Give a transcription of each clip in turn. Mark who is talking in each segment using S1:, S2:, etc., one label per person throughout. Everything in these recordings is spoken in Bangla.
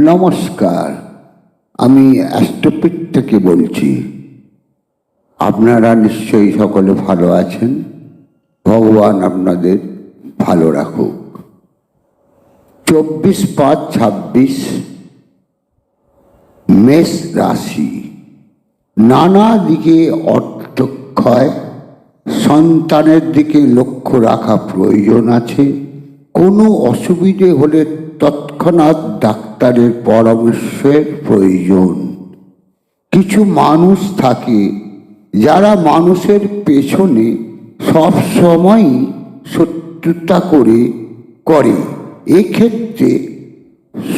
S1: নমস্কার, আমি অ্যাস্ট্রোপিট থেকে বলছি। আপনারা নিশ্চয়ই সকলে ভালো আছেন। ভগবান আপনাদের ভালো রাখুক। 24/5/26 মেষ রাশি। নানা দিকে অর্থক্ষয়, সন্তানের দিকে লক্ষ্য রাখা প্রয়োজন আছে। কোনো অসুবিধে হলে তৎক্ষণাৎ ডাক্তারের পরামর্শের প্রয়োজন। কিছু মানুষ থাকে যারা মানুষের পেছনে সবসময় শত্রুতা করে এক্ষেত্রে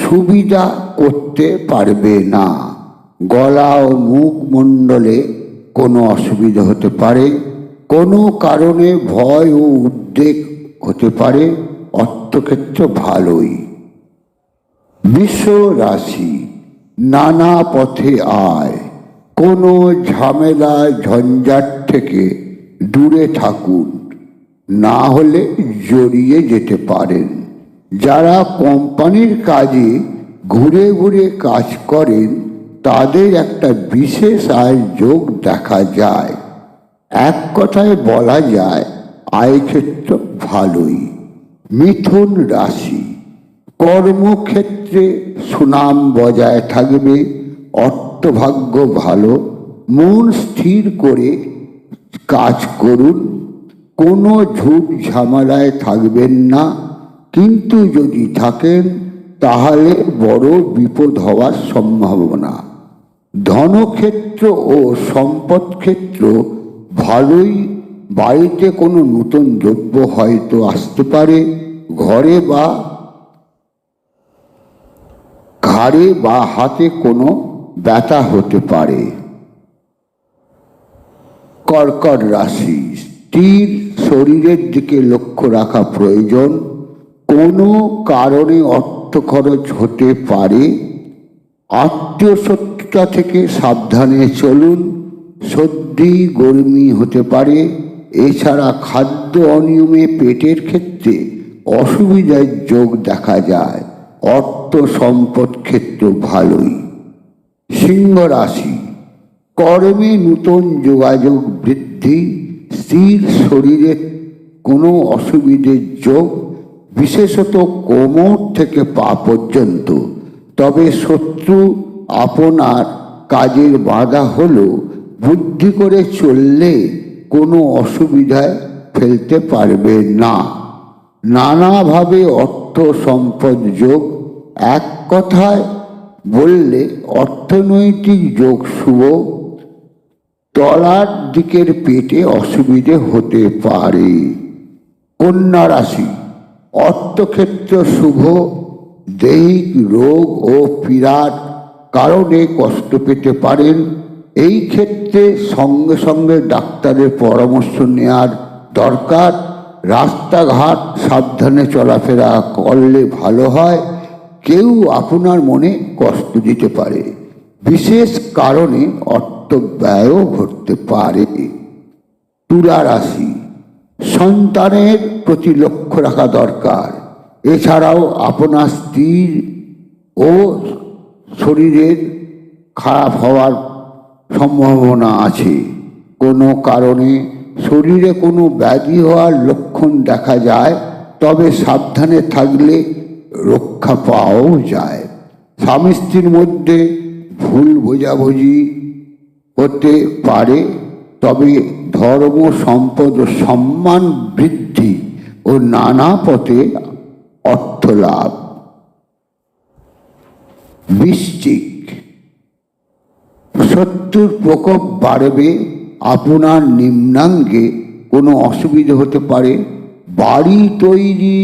S1: সুবিধা করতে পারবে না। গলা ও মুখমণ্ডলে কোনো অসুবিধা হতে পারে, কোনো কারণে ভয় ও উদ্বেগ হতে পারে। অর্থক্ষেত্র ভালোই। বৃষ রাশি। নানা পথে আয়, কোনো ঝামেলা ঝঞ্ঝাট থেকে দূরে থাকুন, না হলে জড়িয়ে যেতে পারেন। যারা কোম্পানির কাজে ঘুরে ঘুরে কাজ করেন তাদের একটা বিশেষ আয়ের যোগ দেখা যায়। এক কথায় বলা যায় আয়ক্ষেত্র ভালোই। মিথুন রাশি। কর্মক্ষেত্রে সুনাম বজায় থাকবে, অর্থভাগ্য ভালো। মন স্থির করে কাজ করুন, কোনো ঝুট ঝামেলায় থাকবেন না। কিন্তু যদি থাকেন তাহলে বড় বিপদ হওয়ার সম্ভাবনা। ধনক্ষেত্র ও সম্পদ ক্ষেত্র ভালোই। বাড়িতে কোনো নতুন দ্রব্য হয়তো আসতে পারে। ঘাড়ে বা হাতে কোনো ব্যথা হতে পারে। কর্কট রাশি। স্থির শরীরের দিকে লক্ষ্য রাখা প্রয়োজন। কোনো কারণে অর্থ খরচ হতে পারে। আত্মীয় শত্রুতা থেকে সাবধানে চলুন। সর্দি গরমি হতে পারে। এছাড়া খাদ্য অনিয়মে পেটের ক্ষেত্রে অসুবিধার যোগ দেখা যায়। অর্থ সম্পদ ক্ষেত্র ভালোই। সিংহ রাশি। কর্মে নতুন যোগাযোগ বৃদ্ধি। স্থির শরীরে কোনো অসুবিধের যোগ, বিশেষত কোমর থেকে পা পর্যন্ত। তবে শত্রু আপনার কাজের বাধা হলেও বুদ্ধি করে চললে কোনো অসুবিধায় ফেলতে পারবে না। নানাভাবে অর্থ সম্পদ যোগ। এক কথায় বললে অর্থনৈতিক যোগ শুভ। তলার দিকের পেটে অসুবিধে হতে পারে। কন্যা রাশি। অর্থক্ষেত্র শুভ। দৈহিক রোগ ও পীড়ার কারণে কষ্ট পেতে পারেন। এই ক্ষেত্রে সঙ্গে সঙ্গে ডাক্তারের পরামর্শ নেওয়ার দরকার। রাস্তাঘাট সাবধানে চলাফেরা করলে ভালো হয়। কেউ আপনার মনে কষ্ট দিতে পারে। বিশেষ কারণে অর্থ ব্যয়ও ঘটতে পারে। তুলা রাশি। সন্তানের প্রতি লক্ষ্য রাখা দরকার। এছাড়াও আপনার স্ত্রীর ও শরীরের খারাপ হওয়ার সম্ভাবনা আছে। কোনো কারণে শরীরে কোনো ব্যাধি হওয়ার লক্ষণ দেখা যায়, তবে সাবধানে থাকলে রক্ষা পাওয়াও যায়। স্বামী স্ত্রীর মধ্যে ভুল বোঝাবুঝি হতে পারে, তবে ধর্ম সম্পদ ও সম্মান বৃদ্ধি ও নানা পথে অর্থ লাভ। বৃশ্চিক। শত্রুর প্রকোপ বাড়বে। আপনার নিম্নাঙ্গে কোনো অসুবিধা হতে পারে। বাড়ি তৈরি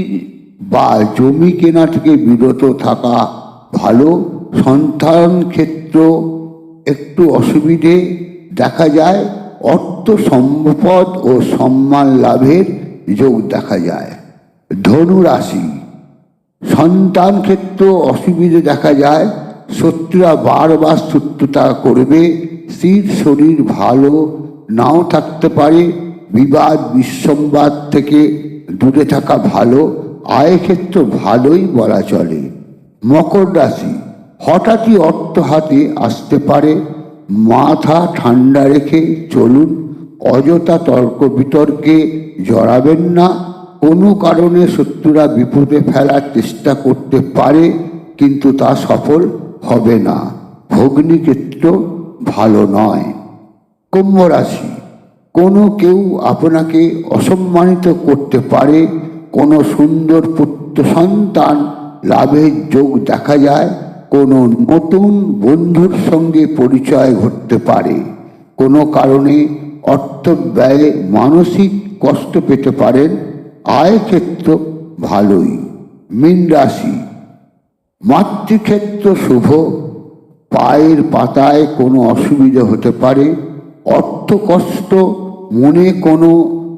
S1: বা জমি কেনা থেকে বিরত থাকা ভালো। সন্তান ক্ষেত্র একটু অসুবিধে দেখা যায়। অর্থ সম্পদ ও সম্মান লাভের যোগ দেখা যায়। ধনু রাশি। সন্তান ক্ষেত্র অসুবিধে দেখা যায়। শত্রুরা বারবার শত্রুতা করবে। স্থির শরীর ভালো নাও থাকতে পারে। বিবাদ বিসম্বাদ থেকে দূরে থাকা ভালো। আয় ক্ষেত্র ভালোই বলা চলে। মকর রাশি। হঠাৎই অর্থ হাতে আসতে পারে। মাথা ঠান্ডা রেখে চলুন, অযথা তর্ক বিতর্কে জড়াবেন না। কোনো কারণে শত্রুরা বিপদে ফেলার চেষ্টা করতে পারে, কিন্তু তা সফল হবে না। ভগ্নিক্ষেত্র ভালো নয়। কুম্ভ রাশি, কোনো কেউ আপনাকে অসম্মানিত করতে পারে। কোনো সুন্দর পুত্র সন্তান লাভের যোগ দেখা যায়। কোনো নতুন বন্ধুর সঙ্গে পরিচয় ঘটতে পারে। কোনো কারণে অর্থ ব্যয়ে মানসিক কষ্ট পেতে পারেন। আয়ক্ষেত্র ভালোই। মীন রাশি, মাতৃক্ষেত্র শুভ। পায়ের পাতায় কোনো অসুবিধা হতে পারে। অর্থ কষ্ট, মনে কোনো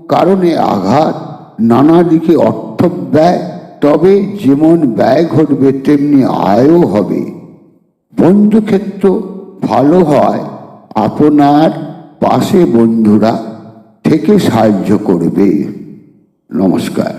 S1: কারণে আঘাত, নানা দিকে অর্থ ব্যয়। তবে যেমন ব্যয় ঘটবে তেমনি আয়ও হবে। বন্ধুক্ষেত্র ভালো হয়। আপনার পাশে বন্ধুরা থেকে সাহায্য করবে। নমস্কার।